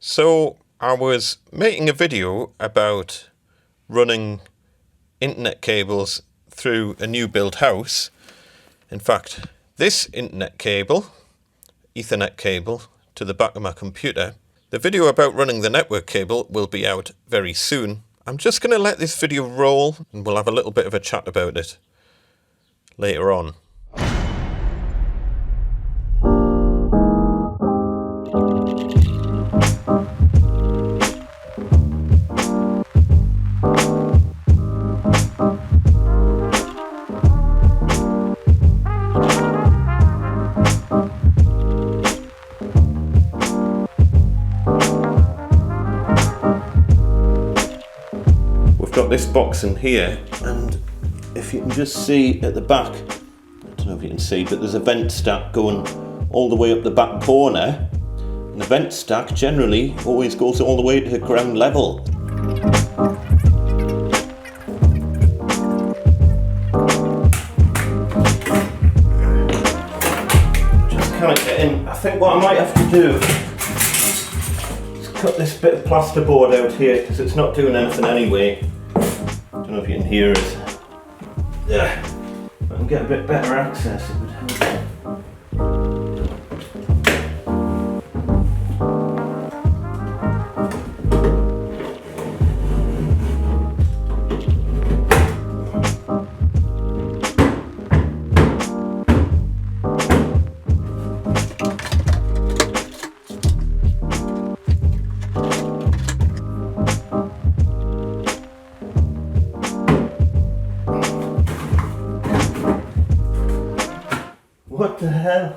So I was making a video about running internet cables through a new build house. In fact, this internet cable, Ethernet cable, to the back of my computer. The video about running the network cable will be out very soon. I'm just going to let this video roll and we'll have a little bit of a chat about it later on. Got this box in here, and if you can just see at the back, I don't know if you can see, but there's a vent stack going all the way up the back corner, and the vent stack generally always goes all the way to ground level. Just can't get in. I think what I might have to do is cut this bit of plasterboard out here because it's not doing anything anyway. I don't know if you can hear it. Yeah, I can get a bit better access. It would help. What the hell?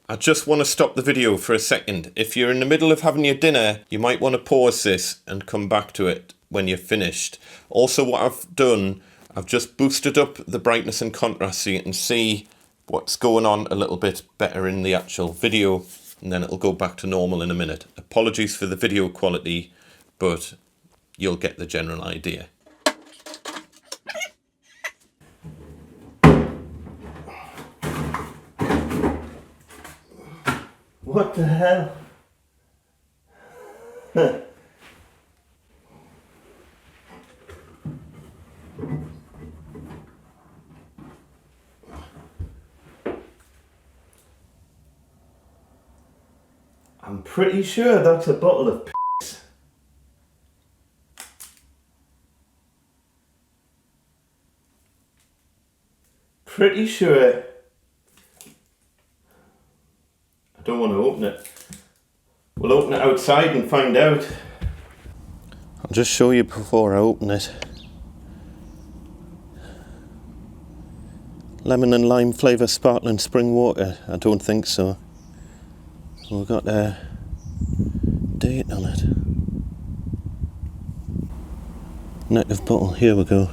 I just want to stop the video for a second. If you're in the middle of having your dinner, you might want to pause this and come back to it when you're finished. Also, what I've done, I've just boosted up the brightness and contrast so you can see what's going on a little bit better in the actual video, and then it'll go back to normal in a minute. Apologies for the video quality, but you'll get the general idea. What the hell? I'm pretty sure that's a bottle of piss. Pretty sure. I don't want to open it. We'll open it outside and find out. I'll just show you before I open it. Lemon and lime flavour sparkling spring water. I don't think so. We've got a date on it. Negative bottle, here we go.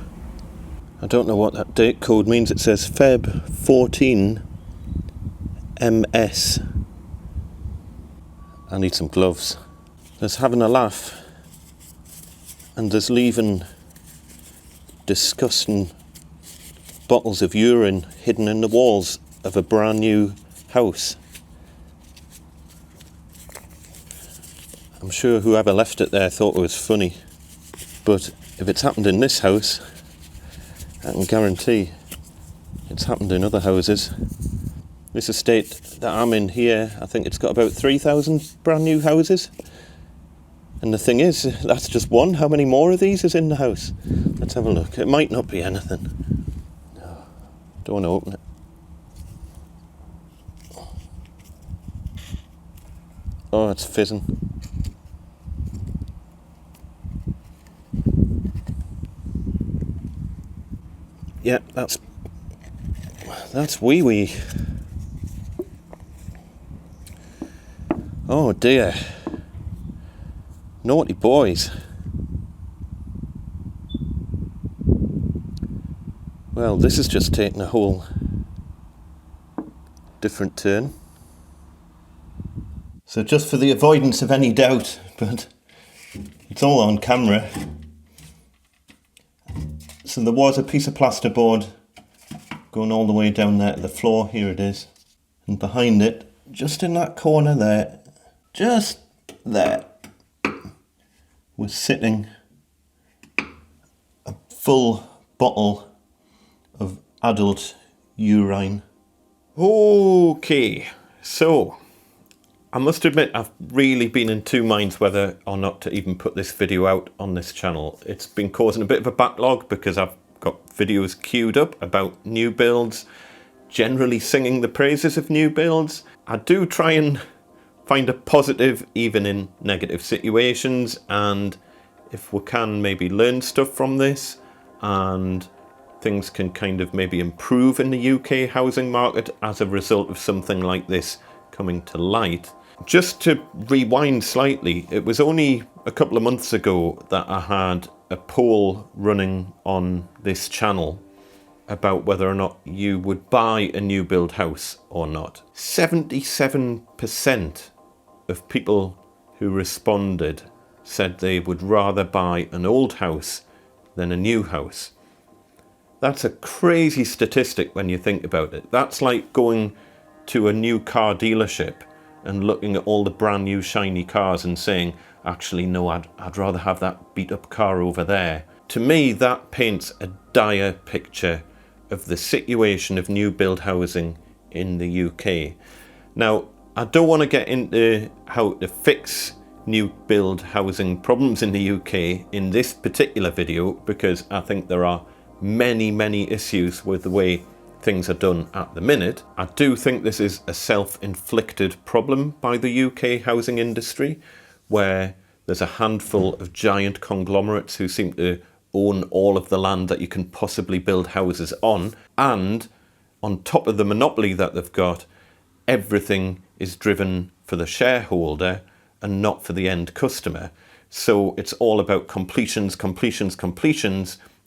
I don't know what that date code means. It says Feb 14 MS. I need some gloves. There's having a laugh, and there's leaving disgusting bottles of urine hidden in the walls of a brand new house. I'm sure whoever left it there thought it was funny, but if it's happened in this house, I can guarantee it's happened in other houses. This estate that I'm in here, I think it's got about 3,000 brand new houses. And the thing is, that's just one. How many more of these is in the house? Let's have a look. It might not be anything. No, don't want to open it. Oh, it's fizzing. Yeah, that's wee. Oh dear. Naughty boys. Well, this has just taken a whole different turn. So just for the avoidance of any doubt, but it's all on camera. So there was a piece of plasterboard going all the way down there to the floor. Here it is. And behind it, just in that corner there, just there, was sitting a full bottle of adult urine. Okay, so I must admit I've really been in two minds whether or not to even put this video out on this channel. It's been causing a bit of a backlog because I've got videos queued up about new builds, generally singing the praises of new builds. I do try and find a positive even in negative situations, and if we can maybe learn stuff from this and things can kind of maybe improve in the UK housing market as a result of something like this coming to light. Just to rewind slightly, it was only a couple of months ago that I had a poll running on this channel about whether or not you would buy a new build house or not. 77% of people who responded said they would rather buy an old house than a new house. That's a crazy statistic when you think about it. That's like going to a new car dealership and looking at all the brand new shiny cars and saying, actually no, I'd rather have that beat up car over there. To me, that paints a dire picture of the situation of new build housing in the UK. Now, I don't want to get into how to fix new build housing problems in the UK in this particular video, because I think there are many issues with the way things are done at the minute. I do think this is a self-inflicted problem by the UK housing industry, where there's a handful of giant conglomerates who seem to own all of the land that you can possibly build houses on, and on top of the monopoly that they've got, everything is driven for the shareholder and not for the end customer. So it's all about completions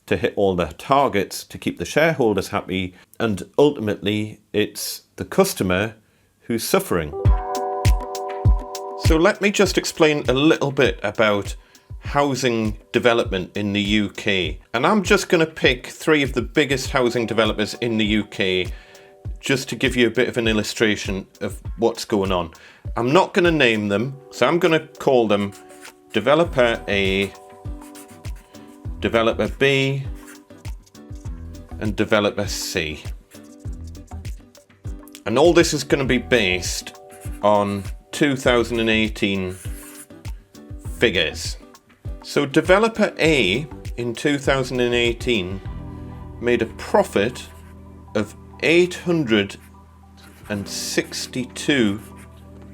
to hit all the targets to keep the shareholders happy, and ultimately it's the customer who's suffering. So let me just explain a little bit about housing development in the UK, and I'm just going to pick three of the biggest housing developers in the UK just to give you a bit of an illustration of what's going on. I'm not going to name them, so I'm going to call them Developer A, Developer B, and Developer C. And all this is going to be based on 2018 figures. So Developer A in 2018 made a profit of £862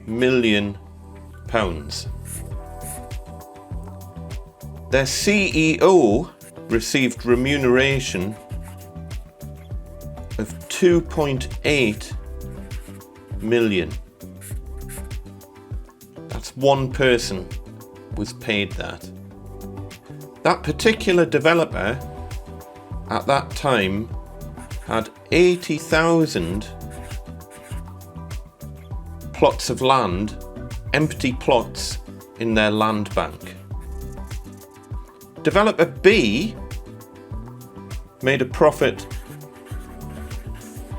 million. Their CEO received remuneration of 2.8 million. That's one person was paid that. That particular developer at that time had 80,000 plots of land, empty plots in their land bank. Developer B made a profit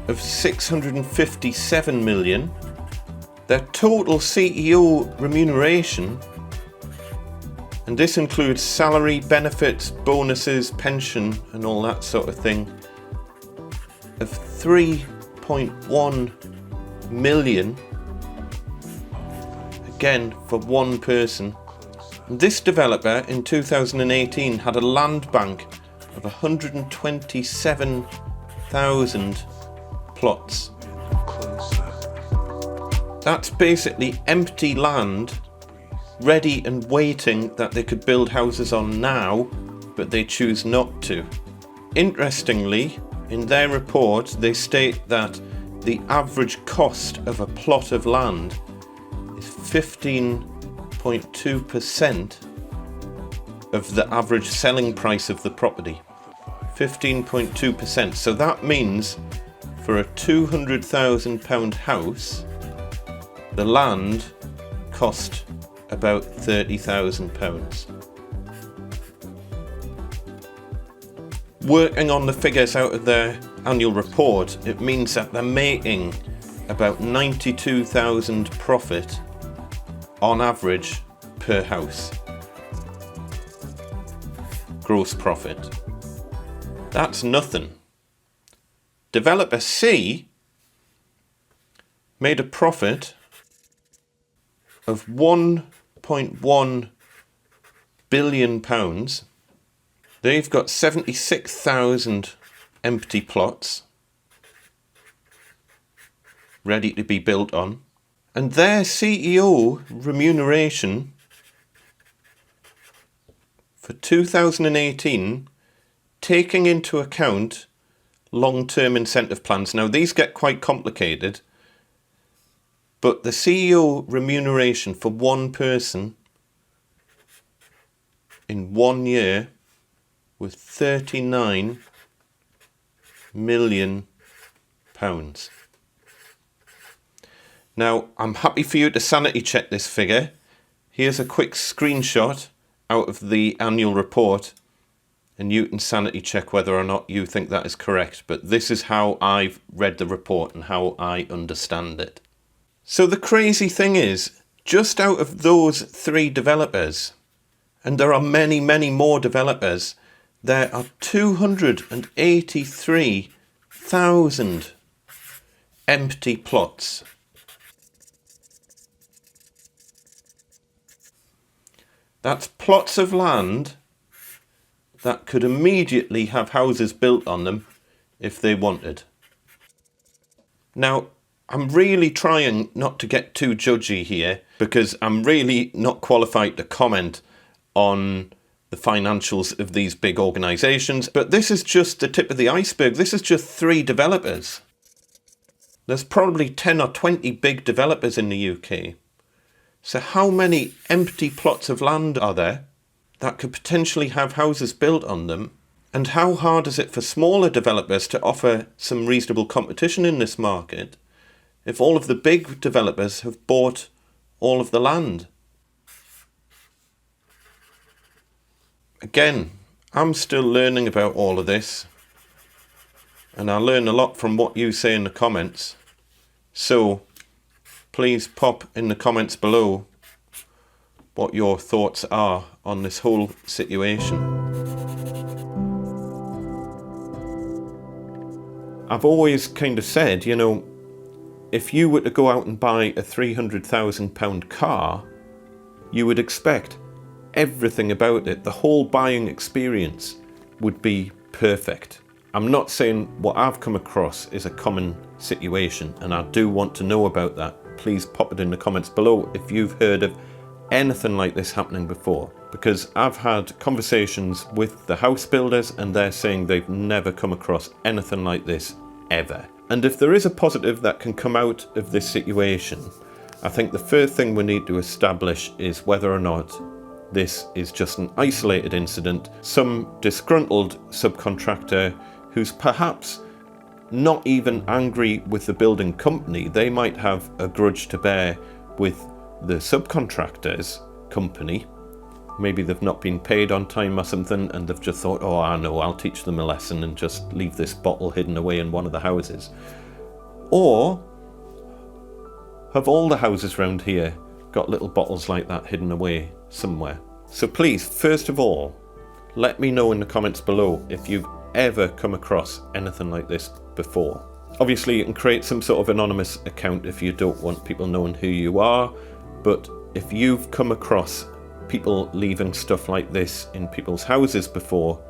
of 657 million. Their total CEO remuneration, and this includes salary, benefits, bonuses, pension and all that sort of thing, of 3.1 million, again for one person. And this developer in 2018 had a land bank of 127,000 plots. That's basically empty land ready and waiting that they could build houses on now, but they choose not to. Interestingly, in their report they state that the average cost of a plot of land is 15.2% of the average selling price of the property. 15.2%. So that means for a £200,000 house, the land cost about £30,000. Working on the figures out of their annual report, it means that they're making about 92,000 profit on average per house. Gross profit. That's nothing. Developer C made a profit of £1.1 billion. They've got 76,000 empty plots ready to be built on. And their CEO remuneration for 2018, taking into account long-term incentive plans. Now, these get quite complicated, but the CEO remuneration for one person in 1 year was £39 million. Now, I'm happy for you to sanity check this figure. Here's a quick screenshot out of the annual report, and you can sanity check whether or not you think that is correct. But this is how I've read the report and how I understand it. So the crazy thing is, just out of those 3 developers, and there are many, many more developers, there are 283,000 empty plots. That's plots of land that could immediately have houses built on them if they wanted. Now, I'm really trying not to get too judgy here, because I'm really not qualified to comment on the financials of these big organisations, but this is just the tip of the iceberg. This is just 3 developers. There's probably 10 or 20 big developers in the UK. So how many empty plots of land are there that could potentially have houses built on them? And how hard is it for smaller developers to offer some reasonable competition in this market if all of the big developers have bought all of the land? Again, I'm still learning about all of this, and I learn a lot from what you say in the comments. So please pop in the comments below what your thoughts are on this whole situation. I've always kind of said, you know, if you were to go out and buy a £300,000 car, you would expect everything about it, the whole buying experience would be perfect. I'm not saying what I've come across is a common situation, and I do want to know about that. Please pop it in the comments below if you've heard of anything like this happening before, because I've had conversations with the house builders and they're saying they've never come across anything like this ever. And if there is a positive that can come out of this situation, I think the first thing we need to establish is whether or not this is just an isolated incident, some disgruntled subcontractor who's perhaps not even angry with the building company. They might have a grudge to bear with the subcontractor's company. Maybe they've not been paid on time or something, and they've just thought, oh, I know, I'll teach them a lesson and just leave this bottle hidden away in one of the houses. Or have all the houses around here got little bottles like that hidden away somewhere? So please, first of all, let me know in the comments below if you've ever come across anything like this before. Obviously, you can create some sort of anonymous account if you don't want people knowing who you are, but if you've come across people leaving stuff like this in people's houses before,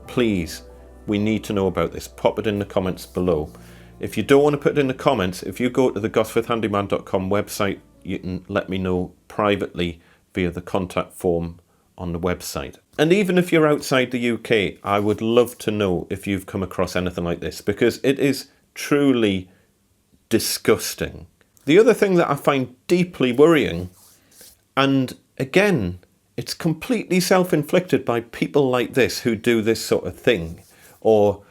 please, we need to know about this. Pop it in the comments below. If you don't want to put it in the comments, if you go to the gosforthhandyman.com website, you can let me know privately via the contact form on the website. And even if you're outside the UK, I would love to know if you've come across anything like this, because it is truly disgusting. The other thing that I find deeply worrying, and again, it's completely self-inflicted by people like this who do this sort of thing, or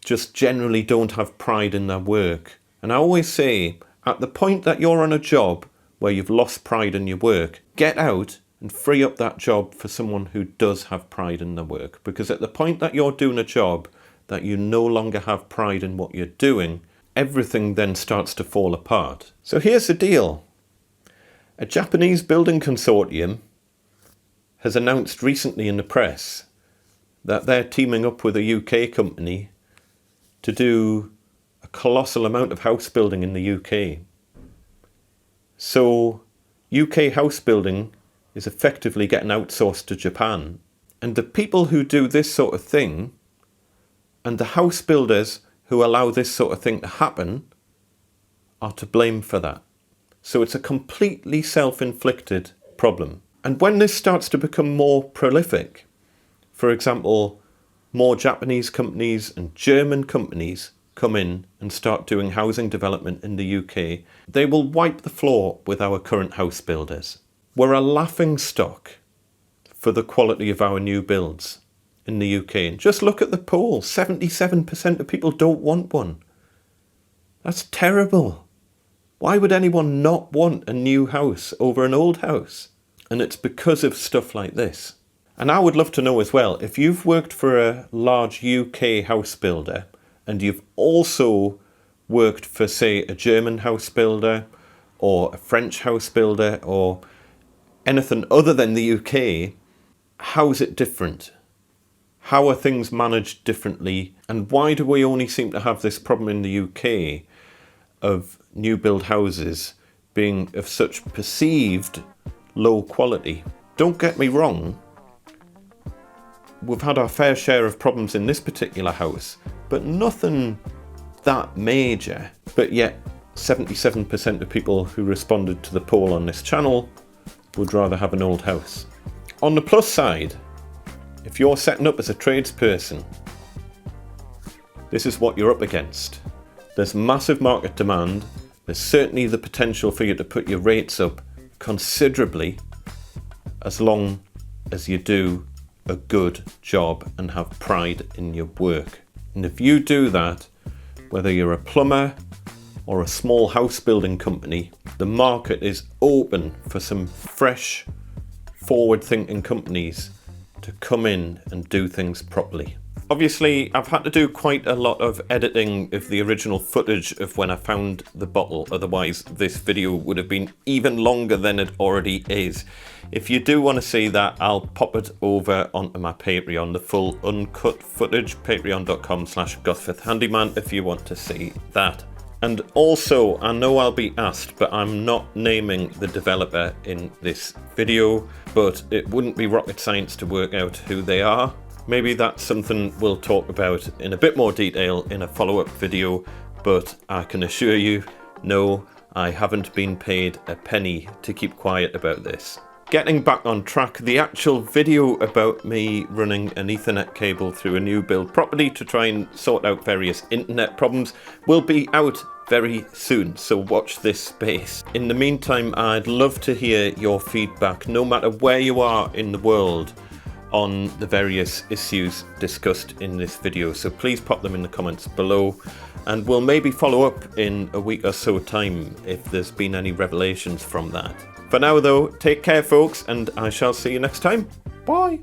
just generally don't have pride in their work. And I always say, at the point that you're on a job where you've lost pride in your work, get out and free up that job for someone who does have pride in their work. Because at the point that you're doing a job that you no longer have pride in what you're doing, everything then starts to fall apart. So here's the deal. A Japanese building consortium has announced recently in the press that they're teaming up with a UK company to do a colossal amount of house building in the UK. So UK house building is effectively getting outsourced to Japan. And the people who do this sort of thing and the house builders who allow this sort of thing to happen are to blame for that. So it's a completely self-inflicted problem. And when this starts to become more prolific, for example, more Japanese companies and German companies come in and start doing housing development in the UK, they will wipe the floor with our current house builders. We're a laughing stock for the quality of our new builds in the UK. And just look at the poll, 77% of people don't want one. That's terrible. Why would anyone not want a new house over an old house? And it's because of stuff like this. And I would love to know as well, if you've worked for a large UK house builder and you've also worked for, say, a German house builder or a French house builder or anything other than the UK, how is it different? How are things managed differently? And why do we only seem to have this problem in the UK of new build houses being of such perceived low quality? Don't get me wrong, we've had our fair share of problems in this particular house, but nothing that major. But yet 77% of people who responded to the poll on this channel would rather have an old house. On the plus side, if you're setting up as a tradesperson, this is what you're up against. There's massive market demand. There's certainly the potential for you to put your rates up considerably as long as you do a good job and have pride in your work. And if you do that, whether you're a plumber or a small house building company, the market is open for some fresh, forward-thinking companies to come in and do things properly. Obviously, I've had to do quite a lot of editing of the original footage of when I found the bottle, otherwise this video would have been even longer than it already is. If you do want to see that, I'll pop it over onto my Patreon, the full uncut footage, patreon.com/GosforthHandyman if you want to see that. And also, I know I'll be asked, but I'm not naming the developer in this video, but it wouldn't be rocket science to work out who they are. Maybe that's something we'll talk about in a bit more detail in a follow-up video, but I can assure you, no, I haven't been paid a penny to keep quiet about this. Getting back on track, the actual video about me running an Ethernet cable through a new build property to try and sort out various internet problems will be out very soon, so watch this space. In the meantime, I'd love to hear your feedback, no matter where you are in the world, on the various issues discussed in this video, so please pop them in the comments below and we'll maybe follow up in a week or so time if there's been any revelations from that. For now though, take care folks, and I shall see you next time. Bye!